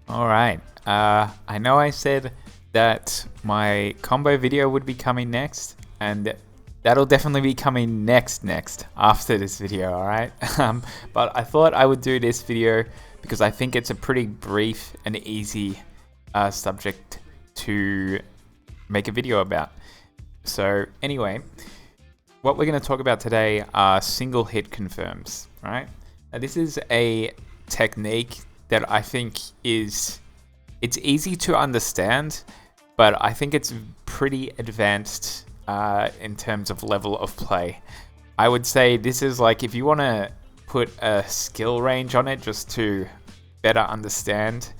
Alright, I know I said that my combo video would be coming next, and that'll definitely be coming next after this video, alright? But I thought I would do this video because I think it's a pretty brief and easy subject to make a video about. So anyway, what we're going to talk about today are single hit confirms, right? Now, this is a technique that I think it's easy to understand, but I think it's pretty advanced in terms of level of play. I would say this is like, if you want to put a skill range on it just to better understand,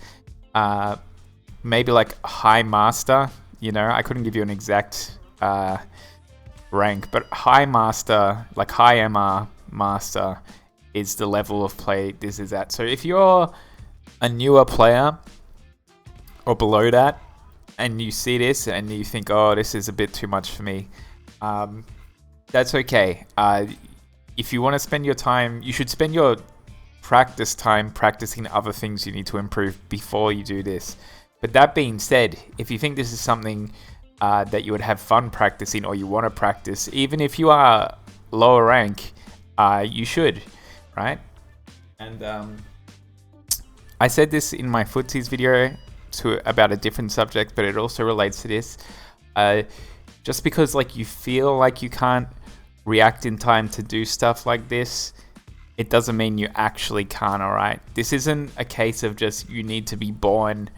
maybe like high master, you know, I couldn't give you an exact rank, but high master, like high MR master, is the level of play this is at. So if you're a newer player or below that and you see this and you think, oh, this is a bit too much for me, that's okay. If you want to spend your time, you should spend your practice time practicing other things you need to improve before you do this. But that being said, if you think this is something that you would have fun practicing, or you want to practice, even if you are lower rank, you should, right? And I said this in my footsies video about a different subject, but it also relates to this. Just because like you feel like you can't react in time to do stuff like this, it doesn't mean you actually can't, alright? This isn't a case of just you need to be born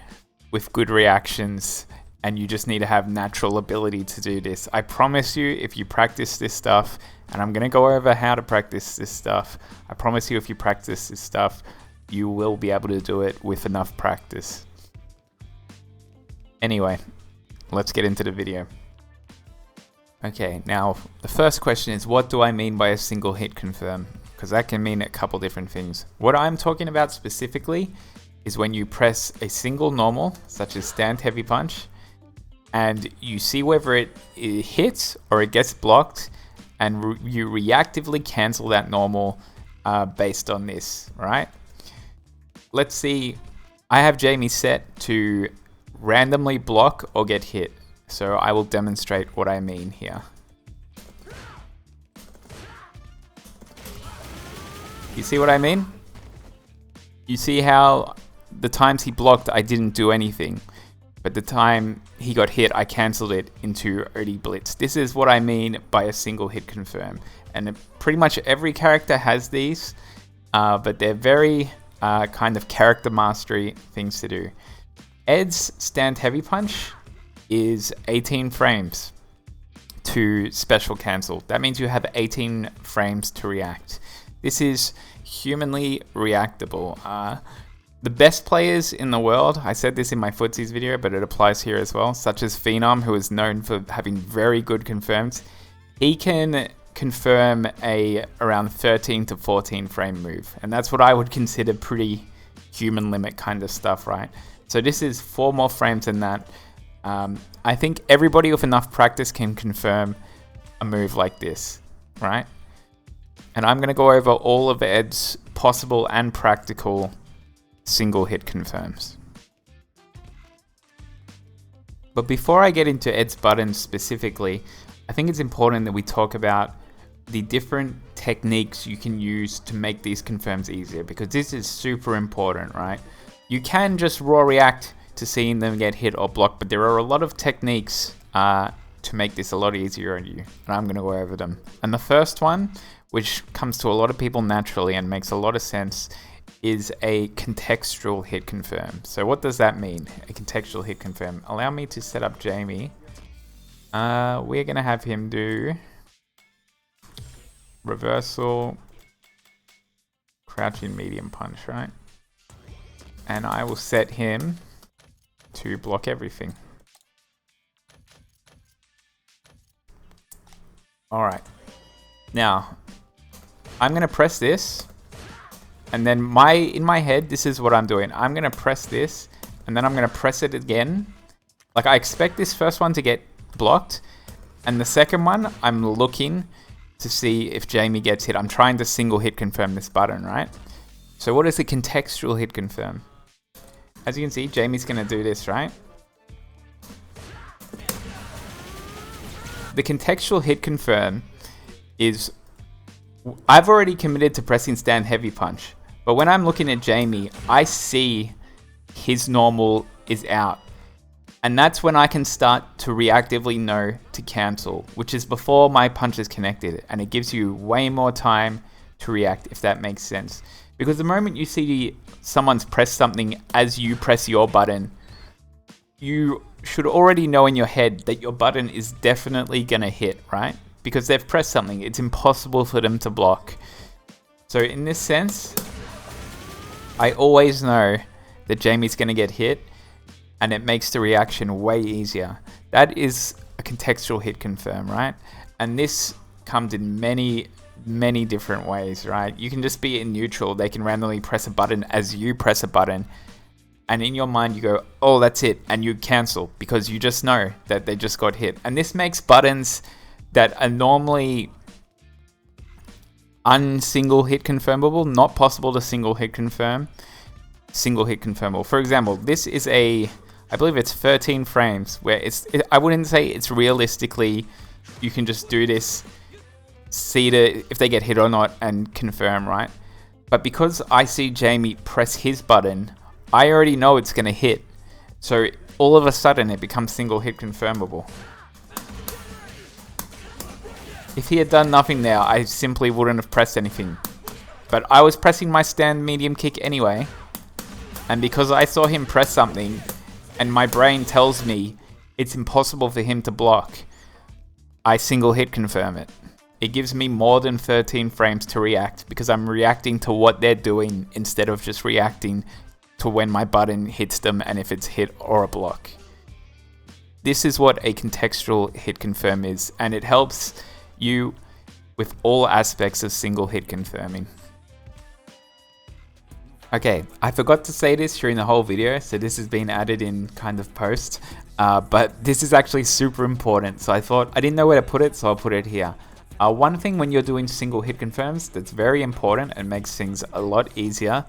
with good reactions and you just need to have natural ability to do this. I promise you, if you practice this stuff, and I'm going to go over how to practice this stuff, I promise you if you practice this stuff, you will be able to do it with enough practice. Anyway, let's get into the video. Okay, now the first question is, what do I mean by a single hit confirm? Because that can mean a couple different things. What I'm talking about specifically is when you press a single normal, such as stand heavy punch, and you see whether it hits or it gets blocked, and you reactively cancel that normal based on this, right? Let's see, I have Jamie set to randomly block or get hit. So I will demonstrate what I mean here. You see what I mean? You see how the times he blocked, I didn't do anything. But the time he got hit, I cancelled it into OD Blitz. This is what I mean by a single hit confirm. And pretty much every character has these, but they're very kind of character mastery things to do. Ed's stand heavy punch is 18 frames to special cancel. That means you have 18 frames to react. This is humanly reactable. The best players in the world, I said this in my footsies video, but it applies here as well, such as Phenom, who is known for having very good confirms. He can confirm a around 13 to 14 frame move, and that's what I would consider pretty human limit kind of stuff, right? So this is 4 more frames than that. I think everybody with enough practice can confirm a move like this, right? And I'm going to go over all of Ed's possible and practical single hit confirms. But before I get into Ed's buttons specifically, I think it's important that we talk about the different techniques you can use to make these confirms easier, because this is super important, right? You can just raw react to seeing them get hit or blocked, but there are a lot of techniques to make this a lot easier on you, and I'm going to go over them. And the first one, which comes to a lot of people naturally and makes a lot of sense, is a contextual hit confirm. So what does that mean, a contextual hit confirm? Allow me to set up Jamie. We're going to have him do reversal, crouching medium punch, right? And I will set him to block everything. Alright. Now, I'm going to press this, and then in my head, this is what I'm doing. I'm going to press this, and then I'm going to press it again. Like, I expect this first one to get blocked, and the second one, I'm looking to see if Jamie gets hit. I'm trying to single hit confirm this button, right? So what is the contextual hit confirm? as you can see, Jamie's gonna do this, right? The contextual hit confirm is, I've already committed to pressing stand heavy punch, but when I'm looking at Jamie, I see his normal is out. And that's when I can start to reactively know to cancel, which is before my punch is connected, and it gives you way more time to react, if that makes sense. Because the moment you see someone's press something as you press your button, you should already know in your head that your button is definitely gonna hit, right? Because they've pressed something, it's impossible for them to block. So in this sense, I always know that Jamie's gonna get hit, and it makes the reaction way easier. That is a contextual hit confirm, right? And this comes in many different ways, right? You can just be in neutral. They can randomly press a button as you press a button, and in your mind you go, oh, that's it, and you cancel because you just know that they just got hit. And this makes buttons that are normally unsingle hit confirmable, not possible to single hit confirm, single hit confirmable. For example, this is I believe it's 13 frames where I wouldn't say it's realistically, you can just do this, see if they get hit or not and confirm, right? But because I see Jamie press his button, I already know it's gonna hit. So all of a sudden it becomes single hit confirmable. If he had done nothing there, I simply wouldn't have pressed anything. But I was pressing my stand medium kick anyway, and because I saw him press something, and my brain tells me it's impossible for him to block, I single hit confirm it. It gives me more than 13 frames to react because I'm reacting to what they're doing instead of just reacting to when my button hits them and if it's hit or a block. This is what a contextual hit confirm is, and it helps you with all aspects of single hit confirming. Okay, I forgot to say this during the whole video, so this has been added in kind of post, but this is actually super important, so I didn't know where to put it, so I'll put it here. One thing when you're doing single hit confirms that's very important and makes things a lot easier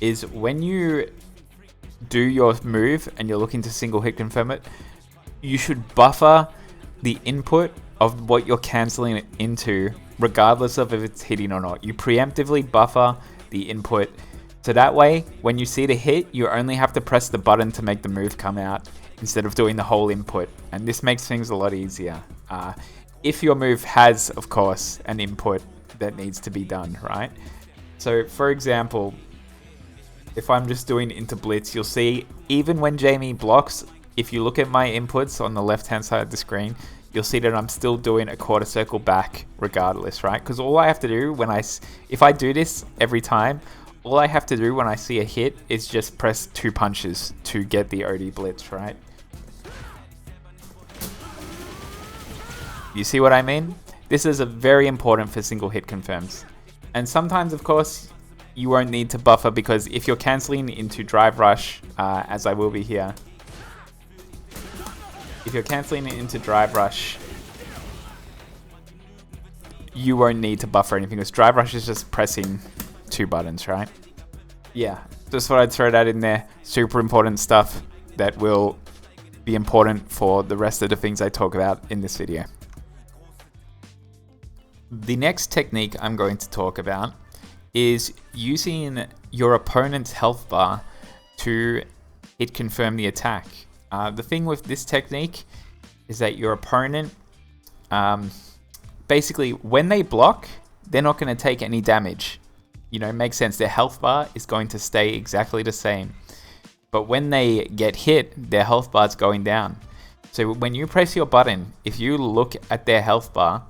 is when you do your move and you're looking to single hit confirm it, you should buffer the input of what you're cancelling it into, regardless of if it's hitting or not. You preemptively buffer the input, so that way, when you see the hit, you only have to press the button to make the move come out instead of doing the whole input. And this makes things a lot easier. If your move has, of course, an input that needs to be done, right? So, for example, if I'm just doing into blitz, you'll see even when Jamie blocks, if you look at my inputs on the left-hand side of the screen, you'll see that I'm still doing a quarter circle back regardless, right? Because all I have to do if I do this every time, all I have to do when I see a hit is just press 2 punches to get the OD blitz, right? You see what I mean? This is very important for single hit confirms. And sometimes, of course, you won't need to buffer because if you're cancelling into drive rush, as I will be here, if you're cancelling it into drive rush, you won't need to buffer anything because drive rush is just pressing 2 buttons, right? Yeah, just thought I'd throw that in there. Super important stuff that will be important for the rest of the things I talk about in this video. The next technique I'm going to talk about is using your opponent's health bar to hit confirm the attack. The thing with this technique is that your opponent, basically when they block, they're not going to take any damage. You know, it makes sense. Their health bar is going to stay exactly the same. But when they get hit, their health bar is going down. So when you press your button, if you look at their health bar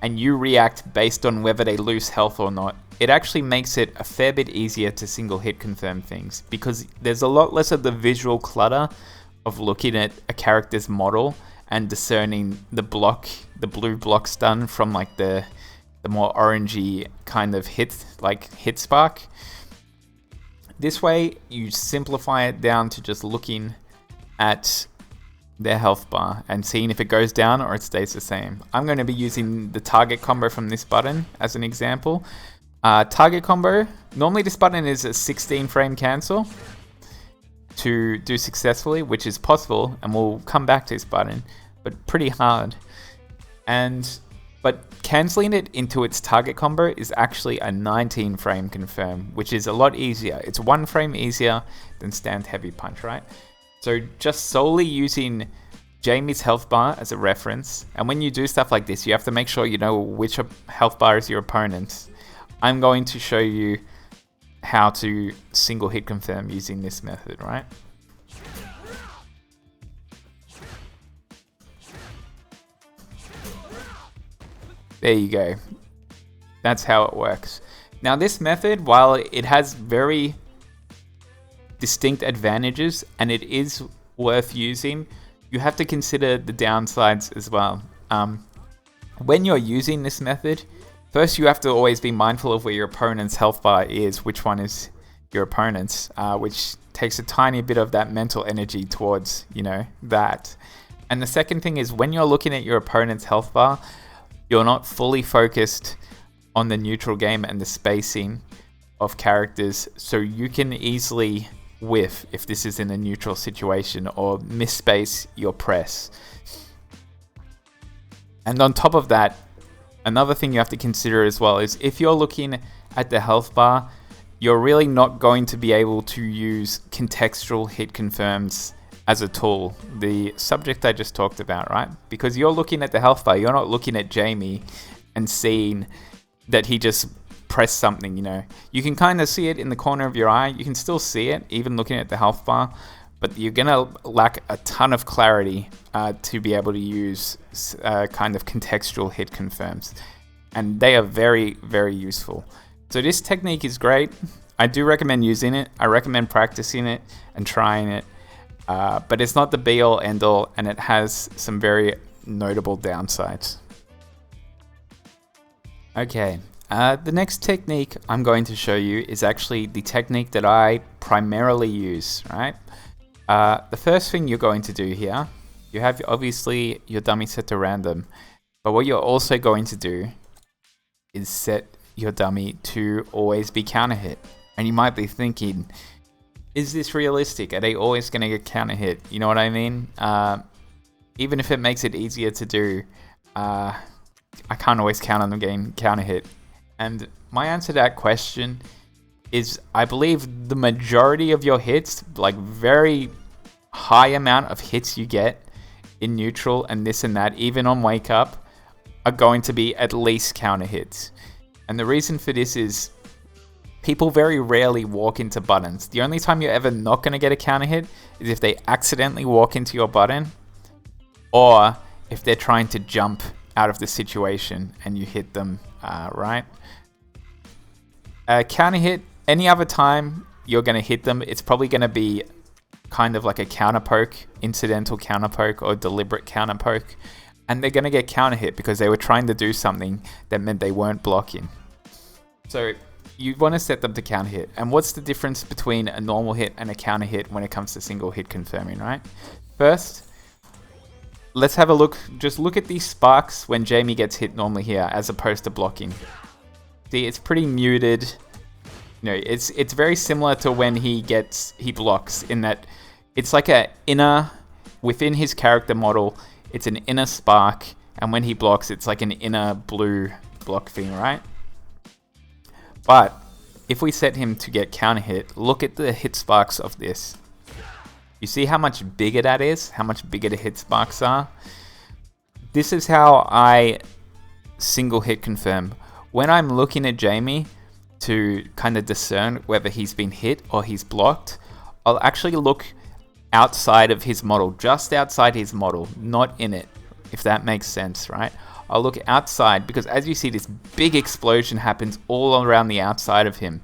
and you react based on whether they lose health or not, it actually makes it a fair bit easier to single hit confirm things because there's a lot less of the visual clutter of looking at a character's model and discerning the blue block stun from like the more orangey kind of hit spark. This way you simplify it down to just looking at their health bar and seeing if it goes down or it stays the same. I'm going to be using the target combo from this button as an example. Target combo, normally this button is a 16 frame cancel. to do successfully, which is possible, and we'll come back to this button, but pretty hard. But cancelling it into its target combo is actually a 19 frame confirm, which is a lot easier. It's 1 frame easier than stand heavy punch, right? So just solely using Jamie's health bar as a reference, and when you do stuff like this, you have to make sure you know which health bar is your opponent's. I'm going to show you how to single hit confirm using this method, right? There you go. That's how it works. Now this method, while it has very distinct advantages and it is worth using, you have to consider the downsides as well. When you're using this method, first you have to always be mindful of where your opponent's health bar is, which one is your opponent's, which takes a tiny bit of that mental energy towards, that. And the second thing is when you're looking at your opponent's health bar, you're not fully focused on the neutral game and the spacing of characters, so you can easily whiff if this is in a neutral situation or misspace your press. And on top of that, another thing you have to consider as well is if you're looking at the health bar, you're really not going to be able to use contextual hit confirms as a tool, the subject I just talked about, right? Because you're looking at the health bar, you're not looking at Jamie and seeing that he just pressed something, You can kind of see it in the corner of your eye. You can still see it, even looking at the health bar, but you're going to lack a ton of clarity to be able to use kind of contextual hit confirms. And they are very, very useful. So this technique is great. I do recommend using it. I recommend practicing it and trying it. But it's not the be-all, end-all, and it has some very notable downsides. Okay, the next technique I'm going to show you is actually the technique that I primarily use, right? The first thing you're going to do here, you have obviously your dummy set to random, but what you're also going to do is set your dummy to always be counter hit. And you might be thinking, is this realistic? Are they always going to get counter hit? You know what I mean? Even if it makes it easier to do, I can't always count on them getting counter hit. And my answer to that question is I believe the majority of your hits, like very high amount of hits you get in neutral and this and that, even on wake up, are going to be at least counter hits. And the reason for this is people very rarely walk into buttons. The only time you're ever not going to get a counter hit is if they accidentally walk into your button or if they're trying to jump out of the situation and you hit them, right? Counter hit, any other time you're going to hit them, it's probably going to be kind of like a counter poke, incidental counter poke or deliberate counter poke. And they're going to get counter hit because they were trying to do something that meant they weren't blocking. So you want to set them to counter hit. And what's the difference between a normal hit and a counter hit when it comes to single hit confirming, right? First, let's have a look. Just look at these sparks when Jamie gets hit normally here as opposed to blocking. See, it's pretty muted. It's very similar to when he blocks in that it's like a inner, within his character model, it's an inner spark. And when he blocks, it's like an inner blue block thing, right? But if we set him to get counter hit, look at the hit sparks of this. You see how much bigger that is? How much bigger the hit sparks are? This is how I single hit confirm. When I'm looking at Jamie to kind of discern whether he's been hit or he's blocked, I'll actually look outside of his model, just outside his model, not in it, if that makes sense, right? I'll look outside because as you see, this big explosion happens all around the outside of him.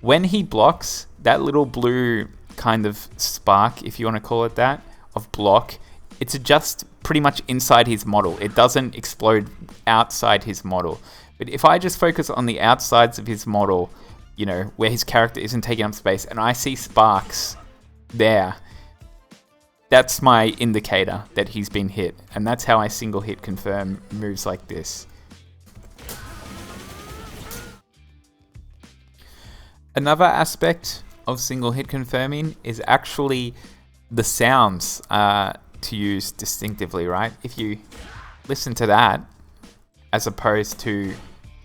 When he blocks, that little blue kind of spark, if you want to call it that, of block, it's just pretty much inside his model. It doesn't explode outside his model. But if I just focus on the outsides of his model, where his character isn't taking up space, and I see sparks there, that's my indicator that he's been hit. And that's how I single hit confirm moves like this. Another aspect of single hit confirming is actually the sounds to use distinctively, right? If you listen to that as opposed to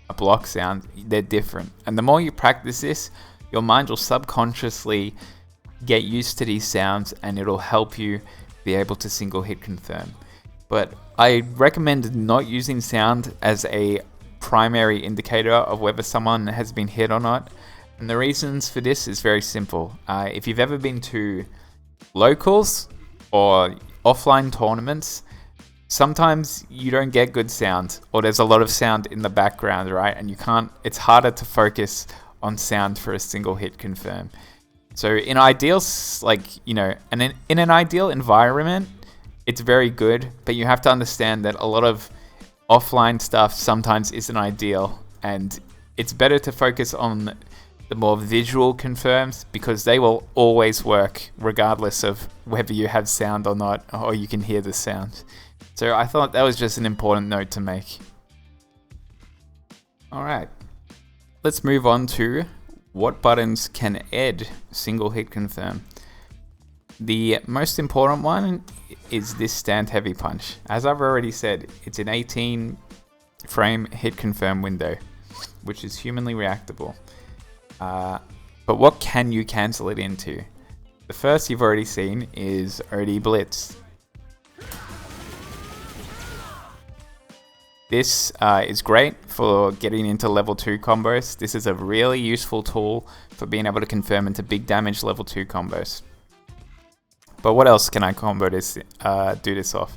a block sound, they're different. And the more you practice this, your mind will subconsciously get used to these sounds and it'll help you be able to single hit confirm. But I recommend not using sound as a primary indicator of whether someone has been hit or not. And the reasons for this is very simple. If you've ever been to locals or offline tournaments, sometimes you don't get good sound, or there's a lot of sound in the background, right? And it's harder to focus on sound for a single hit confirm. So in ideals, in an ideal environment, it's very good, but you have to understand that a lot of offline stuff sometimes isn't ideal, and it's better to focus on the more visual confirms because they will always work regardless of whether you have sound or not, or you can hear the sound. So I thought that was just an important note to make. Alright, let's move on to what buttons can Ed single hit confirm. The most important one is this stand heavy punch. As I've already said, it's an 18 frame hit confirm window, which is humanly reactable. But what can you cancel it into? The first you've already seen is OD Blitz. This is great for getting into level 2 combos. This is a really useful tool for being able to confirm into big damage level 2 combos. But what else can I combo this, do this off?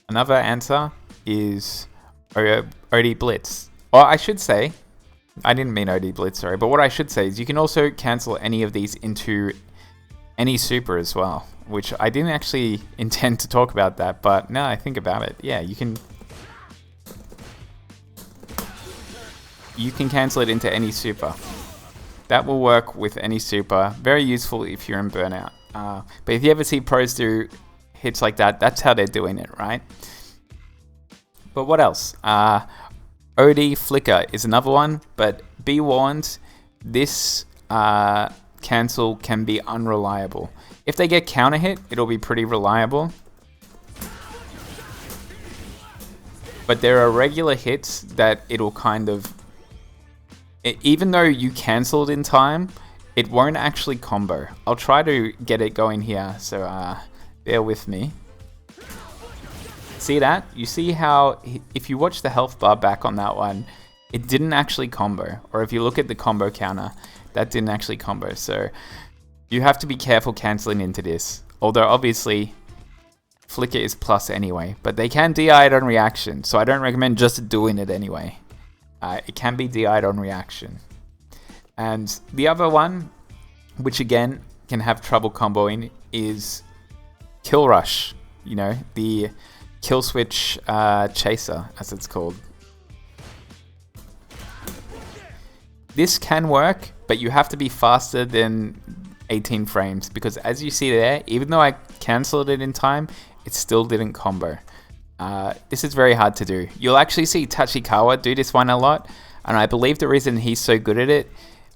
Another answer is OD Blitz. Or I should say, I didn't mean OD Blitz, sorry, but what I should say is you can also cancel any of these into any super as well, which I didn't actually intend to talk about that, but now I think about it, yeah, you can cancel it into any super. That will work with any super. Very useful if you're in burnout. But if you ever see pros do hits like that, that's how they're doing it, right? But what else? OD Flicker is another one, but be warned, this cancel can be unreliable. If they get counter hit, it'll be pretty reliable. But there are regular hits that it'll kind of... even though you cancelled in time, it won't actually combo. I'll try to get it going here, so bear with me. See that? You see how if you watch the health bar back on that one, it didn't actually combo. Or if you look at the combo counter, that didn't actually combo. So you have to be careful cancelling into this. Although obviously Flicker is plus anyway, but they can DI it on reaction, so I don't recommend just doing it anyway. It can be DI'd on reaction. And the other one, which again can have trouble comboing, is Kill Rush. You know, the kill switch chaser, as it's called. This can work, but you have to be faster than 18 frames, because as you see there, even though I cancelled it in time, it still didn't combo. This is very hard to do. You'll actually see Tachikawa do this one a lot, and I believe the reason he's so good at it,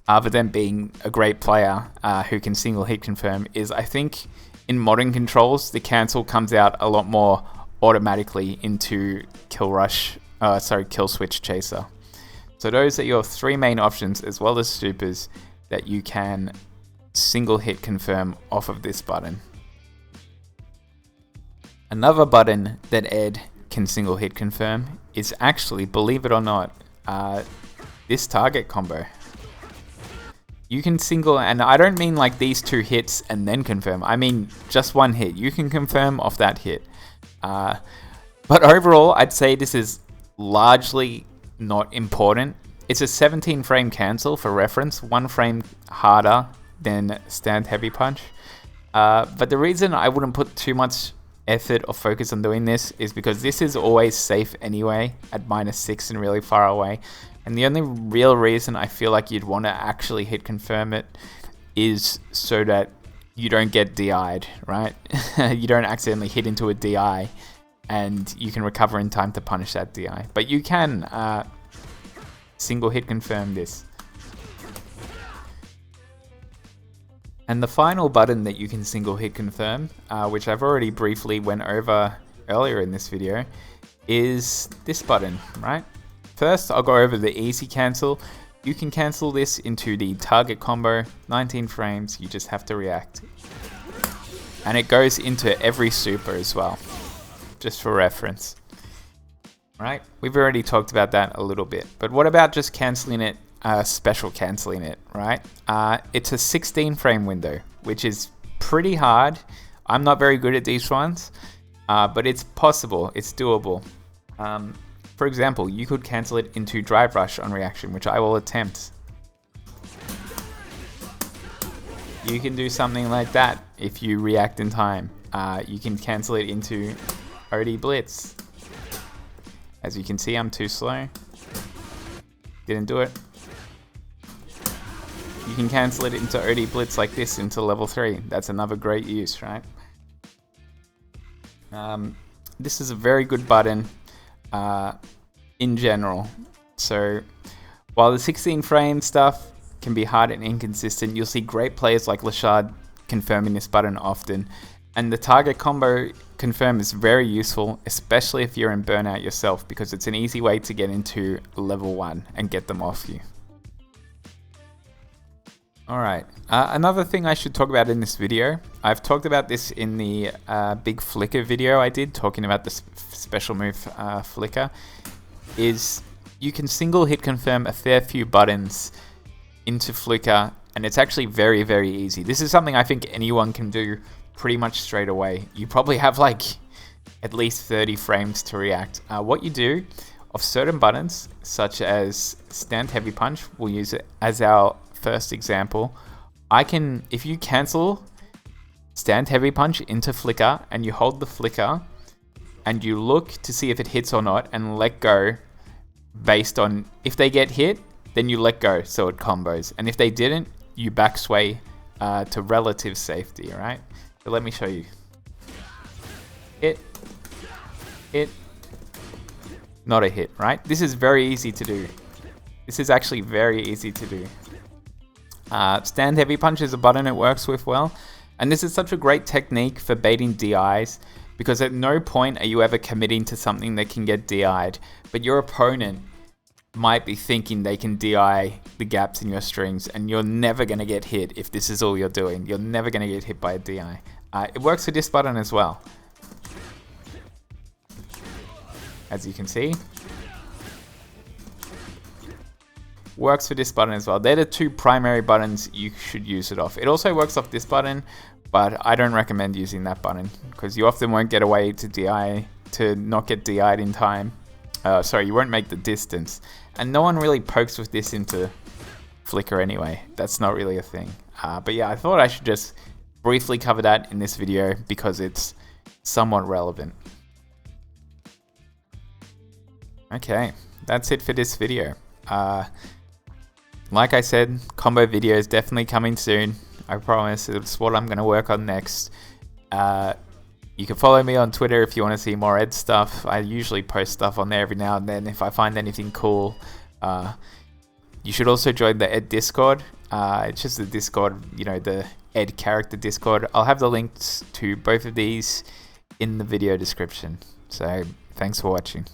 other than being a great player who can single hit confirm, is I think in modern controls, the cancel comes out a lot more automatically into kill switch chaser. So those are your three main options, as well as supers, that you can single hit confirm off of this button. Another button that Ed can single hit confirm is actually, believe it or not, this target combo. You can single, and I don't mean like these two hits and then confirm, I mean just one hit. You can confirm off that hit. But overall, I'd say this is largely not important. It's a 17 frame cancel for reference, 1 frame harder than stand heavy punch. But the reason I wouldn't put too much effort or focus on doing this is because this is always safe anyway at -6 and really far away. And the only real reason I feel like you'd want to actually hit confirm it is so that you don't get DI'd, right? You don't accidentally hit into a DI and you can recover in time to punish that DI. But you can single hit confirm this. And the final button that you can single hit confirm, which I've already briefly went over earlier in this video, is this button, right? First, I'll go over the easy cancel. You can cancel this into the target combo, 19 frames, you just have to react. And it goes into every super as well, just for reference. Right, we've already talked about that a little bit, but what about just canceling it, special canceling it, right? It's a 16 frame window, which is pretty hard. I'm not very good at these ones, but it's possible, it's doable. For example, you could cancel it into drive rush on reaction, which I will attempt. You can do something like that if you react in time. You can cancel it into OD blitz. As you can see, I'm too slow. Didn't do it. You can cancel it into OD blitz like this into level 3. That's another great use, right? This is a very good button in general. So while the 16 frame stuff can be hard and inconsistent, you'll see great players like Lashard confirming this button often. And the target combo confirm is very useful, especially if you're in burnout yourself, because it's an easy way to get into level 1 and get them off you. Alright, another thing I should talk about in this video, I've talked about this in the big flicker video I did, talking about the special move flicker, is you can single hit confirm a fair few buttons into flicker, and it's actually very, very easy. This is something I think anyone can do pretty much straight away. You probably have like at least 30 frames to react. What you do of certain buttons, such as stand heavy punch, we'll use it as our first example. If you cancel stand heavy punch into flicker and you hold the flicker and you look to see if it hits or not and let go based on if they get hit, then you let go so it combos, and if they didn't, you back sway to relative safety, right? So let me show you. Hit, not a hit, right? This is very easy to do. This is actually very easy to do. Stand heavy punch is a button it works with well, and this is such a great technique for baiting DIs, because at no point are you ever committing to something that can get DI'd, but your opponent might be thinking they can DI the gaps in your strings, and you're never going to get hit if this is all you're doing. You're never going to get hit by a DI. It works for this button as well. As you can see. Works for this button as well. They're the two primary buttons you should use it off. It also works off this button, but I don't recommend using that button because you often won't get away to not get DI'd in time. Sorry, you won't make the distance. And no one really pokes with this into flicker anyway. That's not really a thing. But yeah, I thought I should just briefly cover that in this video because it's somewhat relevant. Okay, that's it for this video. Like I said, combo video is definitely coming soon. I promise. It's what I'm going to work on next. You can follow me on Twitter if you want to see more Ed stuff. I usually post stuff on there every now and then if I find anything cool. You should also join the Ed Discord. It's just the Discord, you know, the Ed character Discord. I'll have the links to both of these in the video description. So thanks for watching.